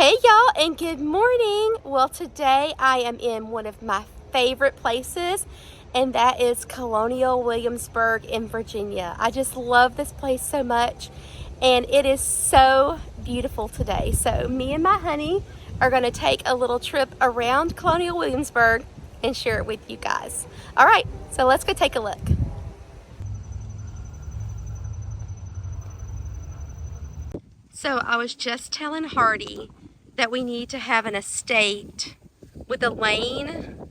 Hey y'all, and good morning. Well, today I am in one of my favorite places, and that is Colonial Williamsburg in Virginia. I just love this place so much, and it is so beautiful today. So me and my honey are going to take a little trip around Colonial Williamsburg and share it with you guys. All right, so let's go take a look. So I was just telling Hardy that we need to have an estate with a lane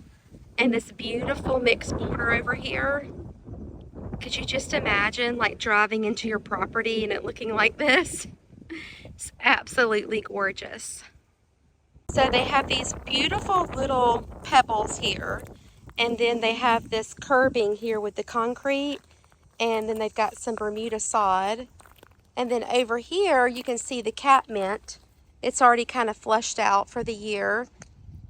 and this beautiful mixed border over here. Could you just imagine like driving into your property and it looking like this? It's absolutely gorgeous. So they have these beautiful little pebbles here, and then they have this curbing here with the concrete, and then they've got some Bermuda sod. And then over here you can see the catmint. It's already kind of flushed out for the year,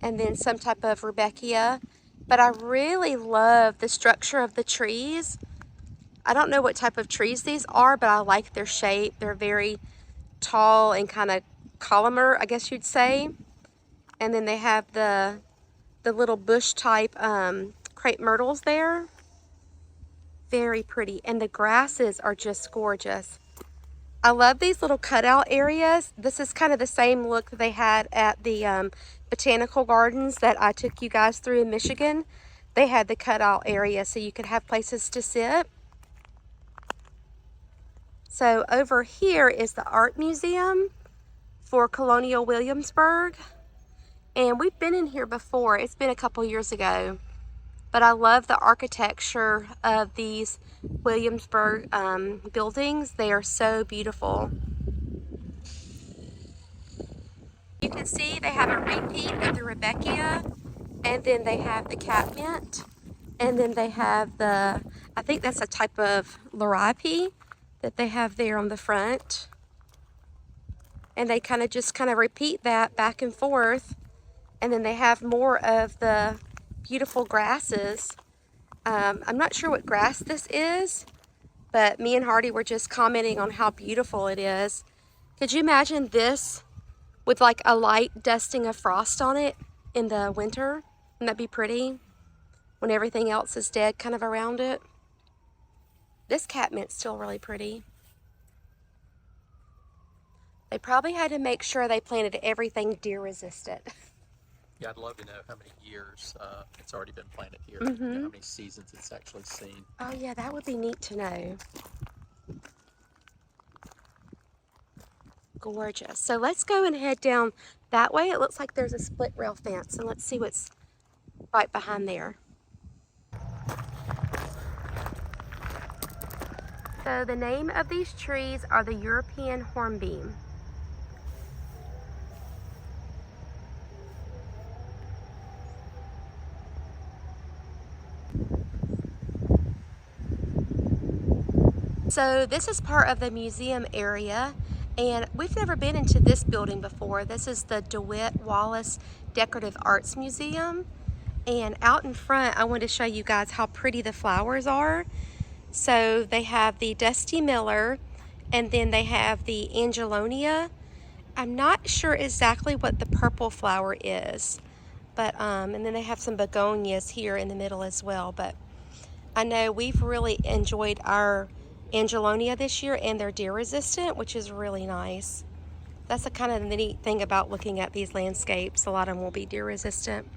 and then some type of rudbeckia. But I really love the structure of the trees. I don't know what type of trees these are, but I like their shape. They're very tall and kind of columnar, I guess you'd say. And then they have the little bush type crepe myrtles there. Very pretty. And the grasses are just gorgeous. I love these little cutout areas. This is kind of the same look that they had at the botanical gardens that I took you guys through in Michigan. They had the cutout area so you could have places to sit. So over here is the art museum for Colonial Williamsburg. And we've been in here before. It's been a couple years ago. But I love the architecture of these Williamsburg buildings. They are so beautiful. You can see they have a repeat of the rudbeckia, and then they have the catmint, and then they have the, I think that's a type of liripe that they have there on the front. And they kind of repeat that back and forth. And then they have more of the beautiful grasses. I'm not sure what grass this is, but me and Hardy were just commenting on how beautiful it is. Could you imagine this with like a light dusting of frost on it in the winter? Wouldn't that be pretty? When everything else is dead kind of around it. This catmint's still really pretty. They probably had to make sure they planted everything deer resistant. Yeah, I'd love to know how many years it's already been planted here. You know, how many seasons it's actually seen. Oh yeah, that would be neat to know. Gorgeous. So let's go and head down that way. It looks like there's a split rail fence, and let's see what's right behind there. So the name of these trees are the European hornbeam. So this is part of the museum area, and we've never been into this building before. This is the DeWitt Wallace Decorative Arts Museum, and out in front I wanted to show you guys how pretty the flowers are. So they have the Dusty Miller, and then they have the Angelonia. I'm not sure exactly what the purple flower is, but and then they have some begonias here in the middle as well. But I know we've really enjoyed our Angelonia this year, and they're deer resistant, which is really nice. That's the kind of the neat thing about looking at these landscapes. A lot of them will be deer resistant.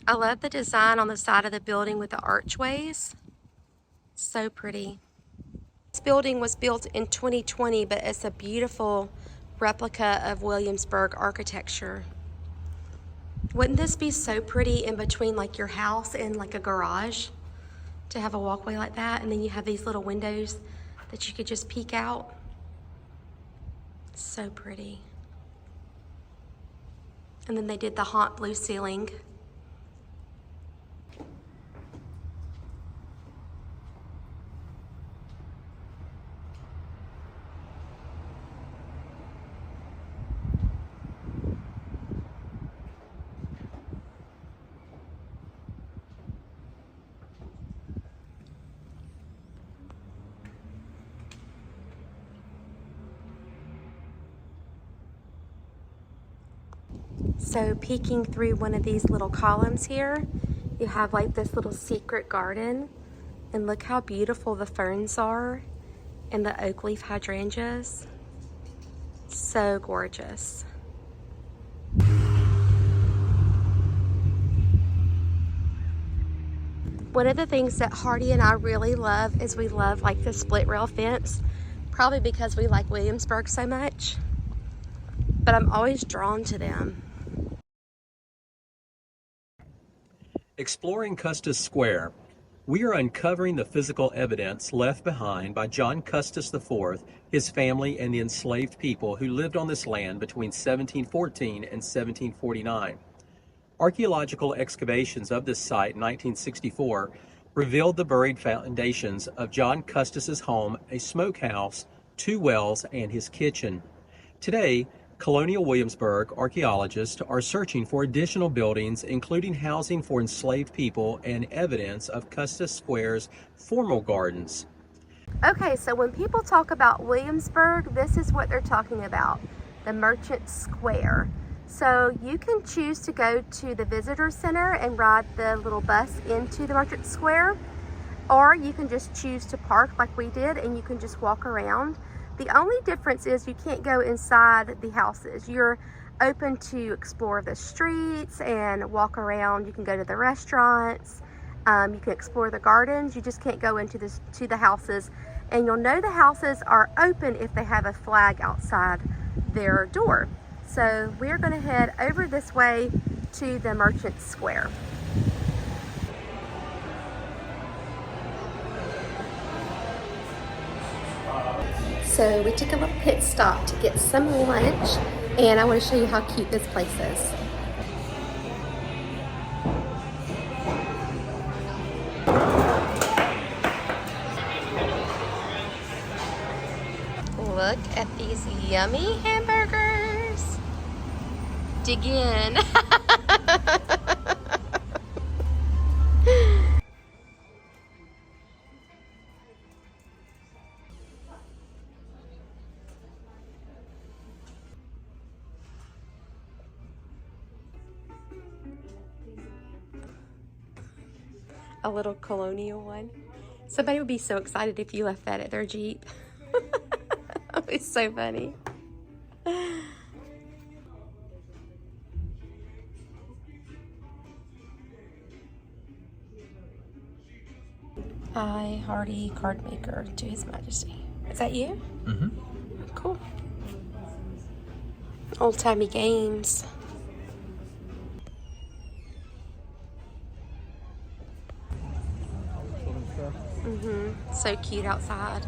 I love the design on the side of the building with the archways. So pretty. This building was built in 2020, but it's a beautiful replica of Williamsburg architecture. Wouldn't this be so pretty in between like your house and like a garage to have a walkway like that, and then you have these little windows that you could just peek out? So pretty. And then they did the haunt blue ceiling. So peeking through one of these little columns here, you have like this little secret garden, and look how beautiful the ferns are and the oak leaf hydrangeas. So gorgeous. One of the things that Hardy and I really love is we love like the split rail fence, probably because we like Williamsburg so much, but I'm always drawn to them. Exploring Custis Square, we are uncovering the physical evidence left behind by John Custis IV, his family, and the enslaved people who lived on this land between 1714 and 1749. Archaeological excavations of this site in 1964 revealed the buried foundations of John Custis's home, a smokehouse, 2 wells, and his kitchen. Today, Colonial Williamsburg archaeologists are searching for additional buildings, including housing for enslaved people and evidence of Custis Square's formal gardens. Okay, so when people talk about Williamsburg, this is what they're talking about, the Merchant Square. So you can choose to go to the visitor center and ride the little bus into the Merchant Square, or you can just choose to park like we did and you can just walk around. The only difference is you can't go inside the houses. You're open to explore the streets and walk around. You can go to the restaurants. You can explore the gardens. You just can't go into the houses. And you'll know the houses are open if they have a flag outside their door. So we're going to head over this way to the Merchant Square. So we took a little pit stop to get some lunch, and I want to show you how cute this place is. Look at these yummy hamburgers. Dig in. A little Colonial one. Somebody would be so excited if you left that at their Jeep. That was so funny. I, Hardy, card maker to His Majesty. Is that you? Mm-hmm. Cool. Old-timey games. So cute outside.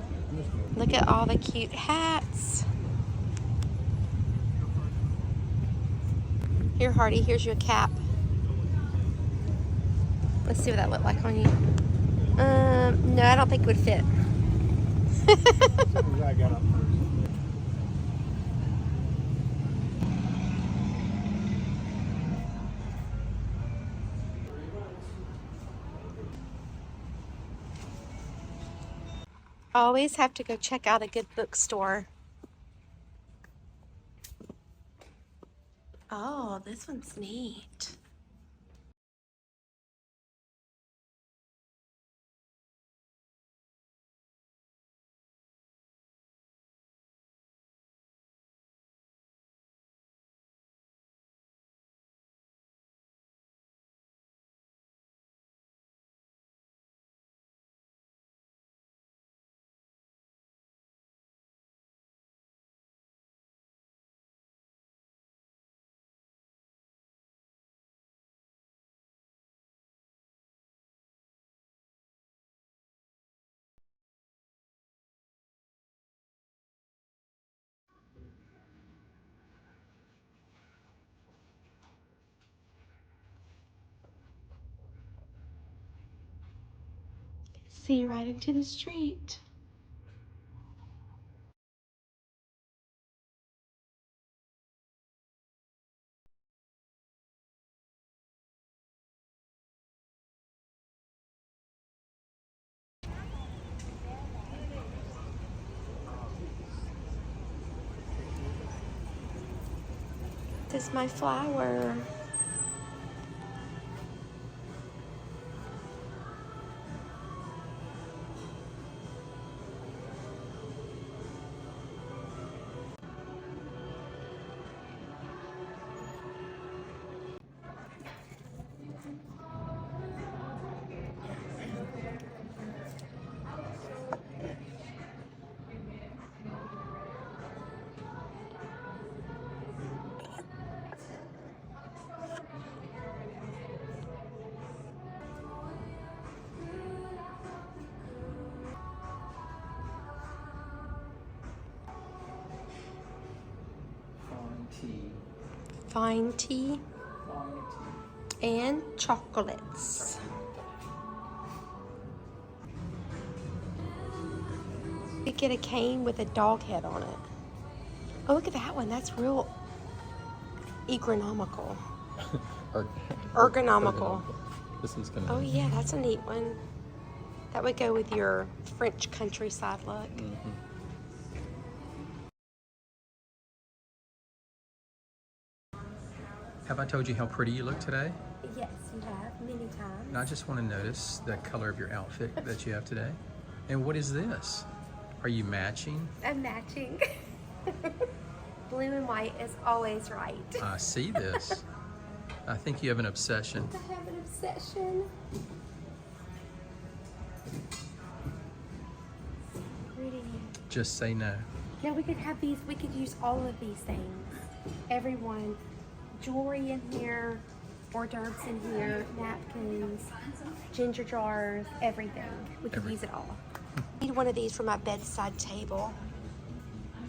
Look at all the cute hats. Here, Hardy, here's your cap. Let's see what that looked like on you. No, I don't think it would fit. Always have to go check out a good bookstore. Oh, this one's neat. See right into the street. is my flower. Fine tea and chocolates. You get a cane with a dog head on it. Oh, look at that one. That's real ergonomical. Ergonomical. This one's gonna. Oh yeah, that's a neat one. That would go with your French countryside look. Mm-hmm. Have I told you how pretty you look today? Yes, you have many times. And I just want to notice the color of your outfit that you have today. And what is this? Are you matching? I'm matching. Blue and white is always right. I see this. I think you have an obsession. I have an obsession. Pretty. Just say no. Yeah, we could have these. We could use all of these things. Everyone. Jewelry in here, hors d'oeuvres in here, napkins, ginger jars, everything. We could use it all. I need one of these for my bedside table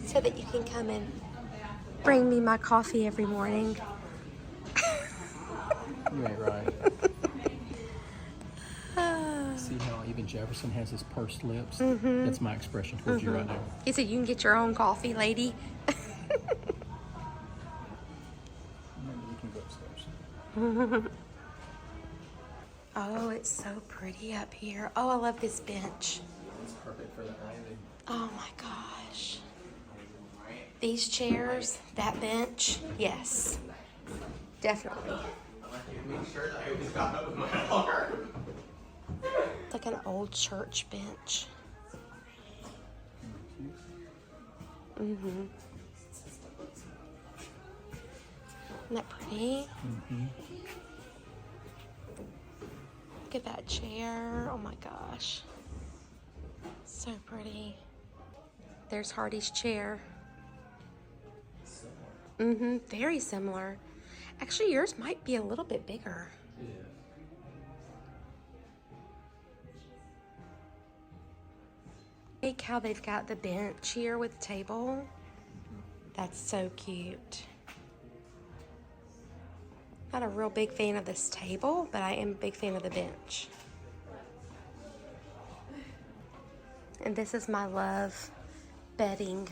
so that you can come and bring me my coffee every morning. You ain't right. See how even Jefferson has his pursed lips? Mm-hmm. That's my expression towards you right now. He said, you can get your own coffee, lady. Oh, it's so pretty up here. Oh, I love this bench. It's perfect for the ivy. Oh my gosh. These chairs, that bench, yes. Definitely. It's like an old church bench. Mm-hmm. Isn't that pretty? Mm-hmm. Look at that chair. Oh my gosh. So pretty. There's Hardy's chair. Mm-hmm. Very similar. Actually, yours might be a little bit bigger. Yeah. Like how they've got the bench here with the table. That's so cute. Not a real big fan of this table, but I am a big fan of the bench. And this is my love bedding.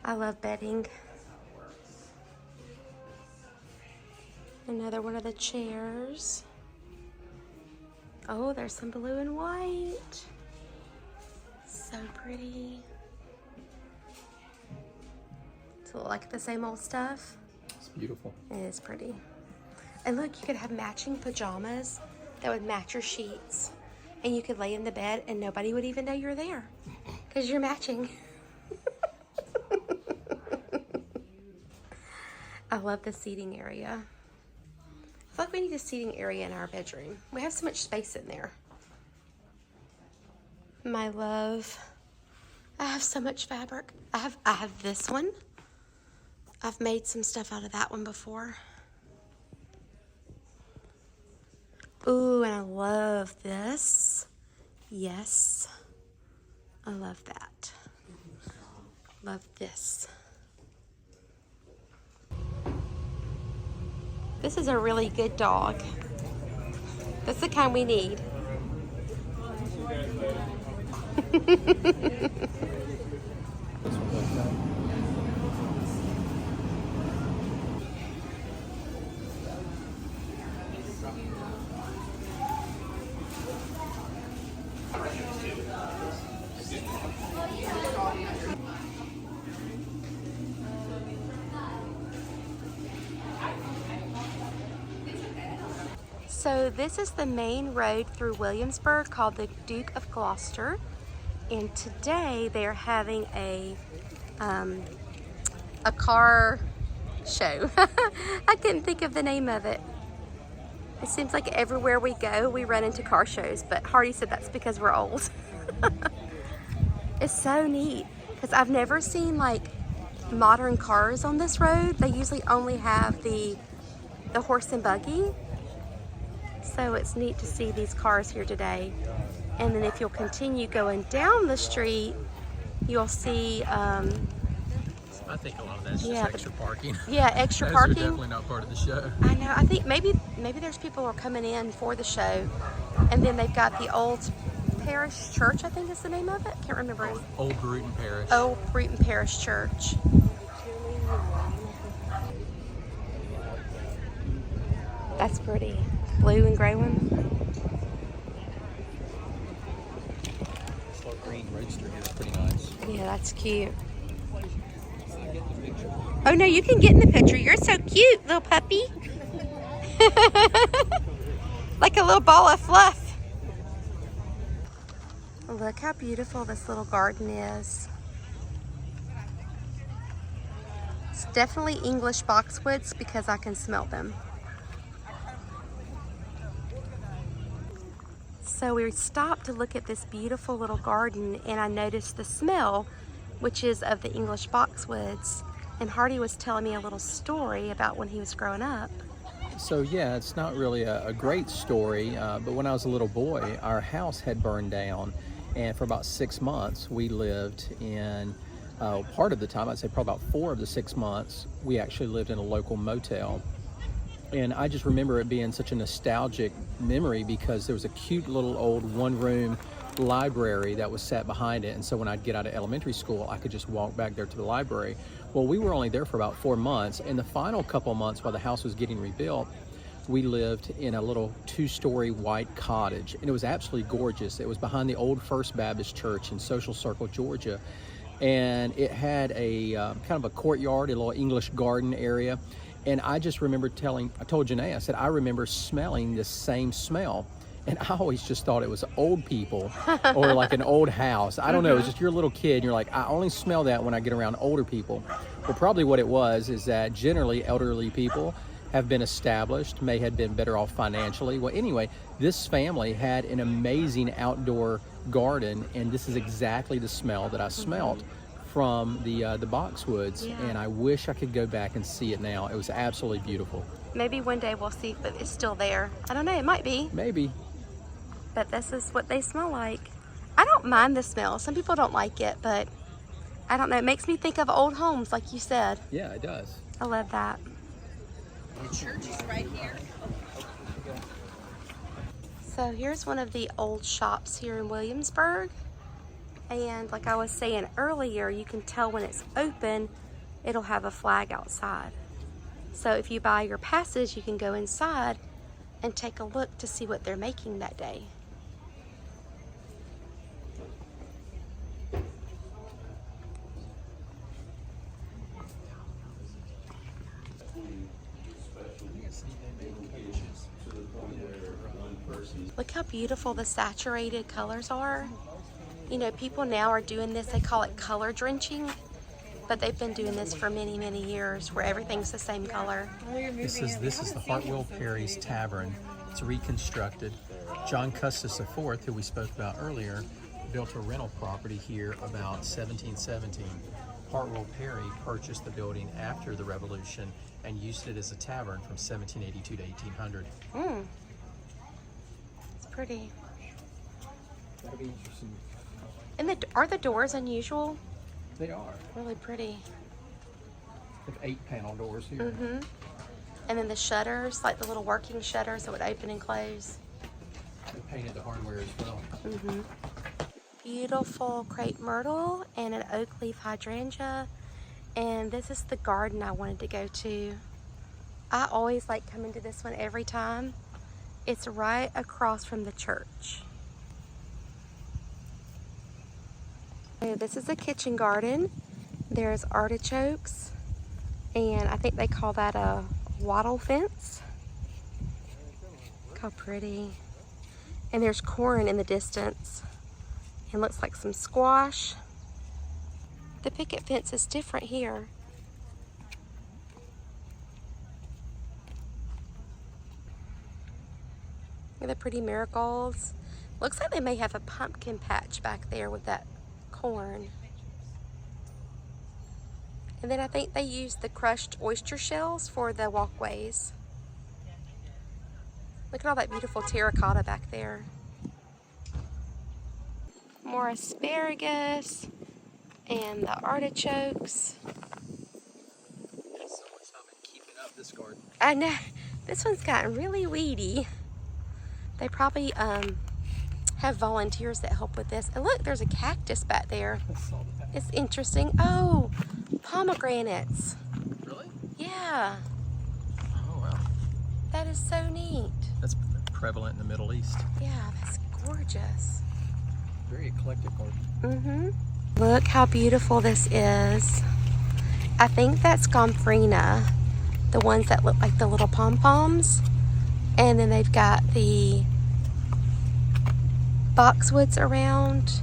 I love bedding. Another one of the chairs. Oh, there's some blue and white. So pretty. Does it look like the same old stuff? It's beautiful. It is pretty. And look, you could have matching pajamas that would match your sheets. And you could lay in the bed and nobody would even know you're there because you're matching. I love the seating area. I feel like we need a seating area in our bedroom. We have so much space in there. My love. I have so much fabric. I have this one. I've made some stuff out of that one before. Ooh, and I love this. Yes. I love that. Love this. This is a really good dog. That's the kind we need. So this is the main road through Williamsburg called the Duke of Gloucester. And today they're having a car show. I couldn't think of the name of it. It seems like everywhere we go, we run into car shows, but Hardy said that's because we're old. It's so neat because I've never seen like modern cars on this road. They usually only have the horse and buggy. So it's neat to see these cars here today. And then if you'll continue going down the street, you'll see I think a lot of that's just extra parking. Yeah, extra Those parking. are definitely not part of the show. I know. I think maybe there's people who are coming in for the show, and then they've got the old parish church. I think is the name of it. Can't remember. Old Bruton Parish. Old Bruton Parish Church. That's pretty. Blue and gray one. This little green roadster here is pretty nice. Yeah, that's cute. Oh no, you can get in the picture. You're so cute, little puppy. Like a little ball of fluff. Look how beautiful this little garden is. It's definitely English boxwoods because I can smell them. So we stopped to look at this beautiful little garden and I noticed the smell, which is of the English boxwoods. And Hardy was telling me a little story about when he was growing up. So yeah, it's not really a great story, but when I was a little boy, our house had burned down, and for about 6 months we lived in, part of the time, I'd say probably about 4 of the 6 months, we actually lived in a local motel. And I just remember it being such a nostalgic memory because there was a cute little old one-room library that was sat behind it, and so when I'd get out of elementary school I could just walk back there to the library. Well, we were only there for about 4 months, and the final couple months while the house was getting rebuilt, we lived in a little 2-story white cottage, and it was absolutely gorgeous. It was behind the old First Baptist Church in Social Circle, Georgia, and it had a kind of a courtyard, a little English garden area. And I just remember I told Janae, I said, I remember smelling this same smell. And I always just thought it was old people or like an old house. I don't know, it's just you're a little kid and you're like, I only smell that when I get around older people. Well, probably what it was is that generally elderly people have been established, may have been better off financially. Well, anyway, this family had an amazing outdoor garden, and this is exactly the smell that I smelled from the Boxwoods. Yeah. And I wish I could go back and see it now. It was absolutely beautiful. Maybe one day we'll see if it's still there. I don't know, it might be. Maybe. But this is what they smell like. I don't mind the smell. Some people don't like it, but I don't know. It makes me think of old homes, like you said. Yeah, it does. I love that. The church is right here. So here's one of the old shops here in Williamsburg. And like I was saying earlier, you can tell when it's open, it'll have a flag outside. So if you buy your passage, you can go inside and take a look to see what they're making that day. Look how beautiful the saturated colors are. You know, people now are doing this, they call it color drenching, but they've been doing this for many, many years where everything's the same color. This is the Heartwell Perry's Tavern. It's reconstructed. John Custus IV, who we spoke about earlier, built a rental property here about 1717. Heartwell Perry purchased the building after the Revolution and used it as a tavern from 1782 to 1800. It's pretty. That'll be interesting. And are the doors unusual? They are. Really pretty. They have 8 panel doors here. And then the shutters, like the little working shutters that would open and close. They painted the hardware as well. Beautiful crepe myrtle and an oak leaf hydrangea. And this is the garden I wanted to go to. I always like coming to this one every time. It's right across from the church. So this is a kitchen garden. There's artichokes, and I think they call that a wattle fence. how pretty. And there's corn in the distance. It looks like some squash. The picket fence is different here. Look at the pretty marigolds. Looks like they may have a pumpkin patch back there with that corn. And then I think they use the crushed oyster shells for the walkways. Look at all that beautiful terracotta back there. More asparagus and the artichokes. There's so much time in keeping up this garden. I know, this one's gotten really weedy. They probably have volunteers that help with this. And look, there's a cactus back there. It's interesting. Oh, pomegranates. Really? Yeah. Oh, wow. That is so neat. That's prevalent in the Middle East. Yeah, that's gorgeous. Very eclectic garden. Mm-hmm. Look how beautiful this is. I think that's gomphrena, the ones that look like the little pom-poms. And then they've got the boxwoods around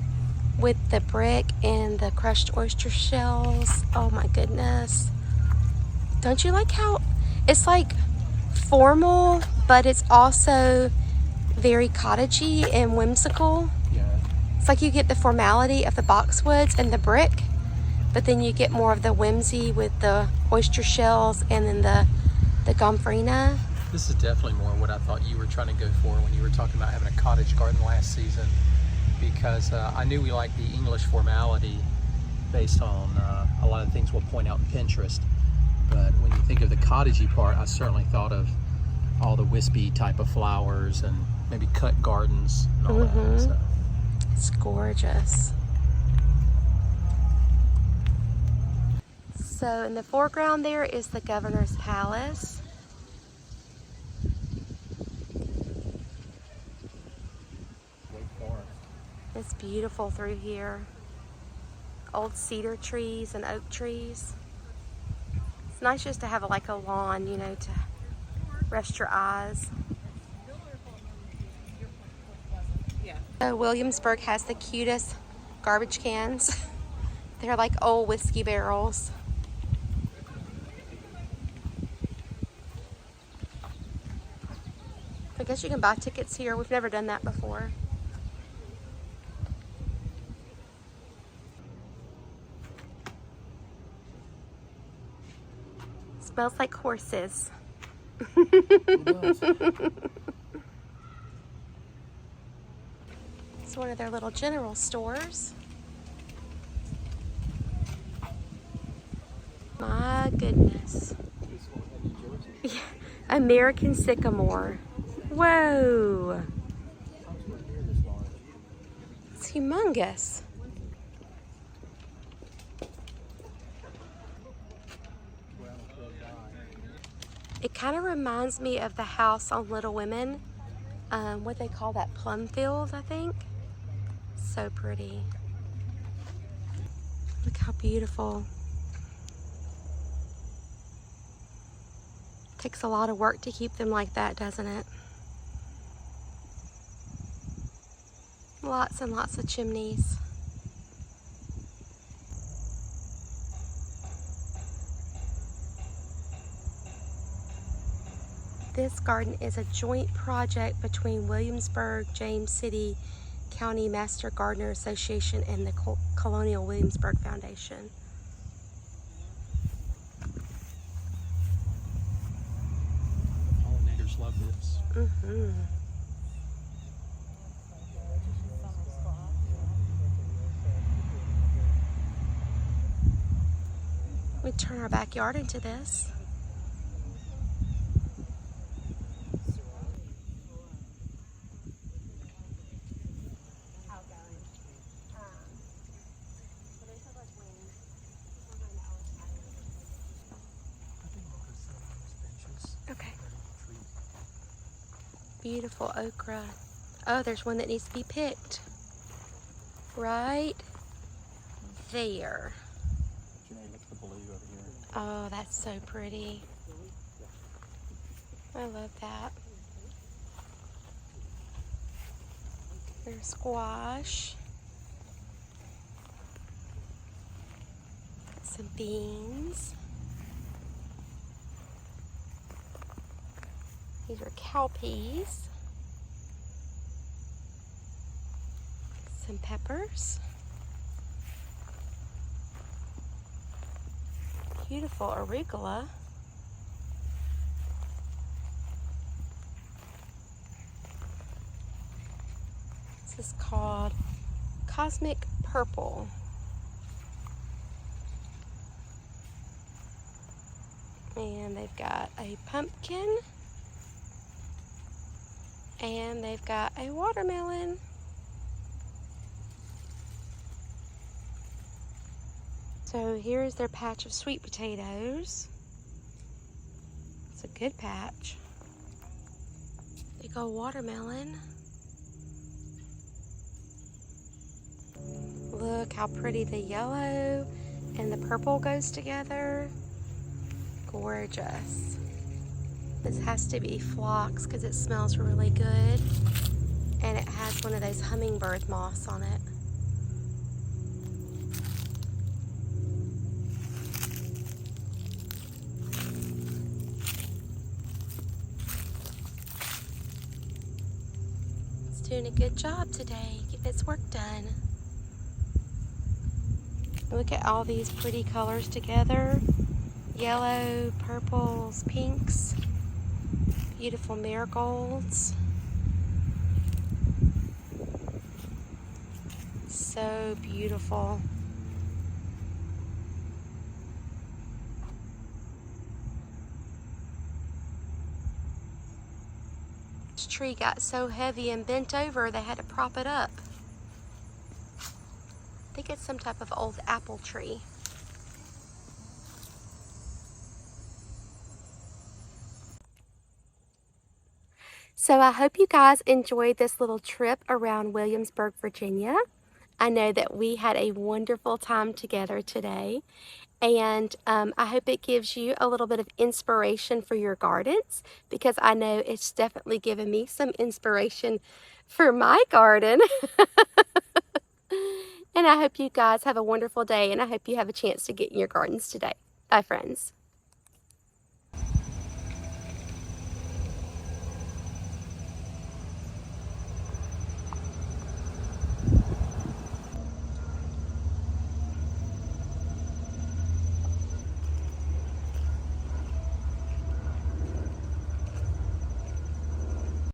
with the brick and the crushed oyster shells. Oh my goodness. Don't you like how it's like formal, but it's also very cottagey and whimsical? Yeah. It's like you get the formality of the boxwoods and the brick, but then you get more of the whimsy with the oyster shells and then the gomphrena. This is definitely more what I thought you were trying to go for when you were talking about having a cottage garden last season, because I knew we liked the English formality based on a lot of things we'll point out in Pinterest. But when you think of the cottagey part, I certainly thought of all the wispy type of flowers and maybe cut gardens and all that. So. It's gorgeous. So in the foreground there is the governor's palace. It's beautiful through here. Old cedar trees and oak trees. It's nice just to have like a lawn, you know, to rest your eyes. So Williamsburg has the cutest garbage cans. They're like old whiskey barrels. I guess you can buy tickets here. We've never done that before. Smells like horses. It's one of their little general stores. My goodness. Yeah. American sycamore. Whoa. It's humongous. It kind of reminds me of the house on Little Women. What they call that, plum field, I think. So pretty. Look how beautiful. Takes a lot of work to keep them like that, doesn't it? Lots and lots of chimneys. This garden is a joint project between Williamsburg, James City County Master Gardener Association and the Colonial Williamsburg Foundation. Pollinators love this. Mm-hmm. We turn our backyard into this. Okay. Beautiful okra. Oh, there's one that needs to be picked. Right there. Oh, that's so pretty. I love that. There's squash. Some beans. These are cowpeas. Some peppers. Beautiful arugula. This is called Cosmic Purple. And they've got a pumpkin. And they've got a watermelon. So here's their patch of sweet potatoes. It's a good patch. Big old watermelon. Look how pretty the yellow and the purple goes together. Gorgeous. This has to be phlox because it smells really good. And it has one of those hummingbird moths on it. It's doing a good job today, getting its work done. Look at all these pretty colors together. Yellow, purples, pinks, beautiful marigolds. So beautiful. This tree got so heavy and bent over they had to prop it up. I think it's some type of old apple tree. So I hope you guys enjoyed this little trip around Williamsburg, Virginia. I know that we had a wonderful time together today. And I hope it gives you a little bit of inspiration for your gardens, because I know it's definitely given me some inspiration for my garden. And I hope you guys have a wonderful day, and I hope you have a chance to get in your gardens today. Bye, friends.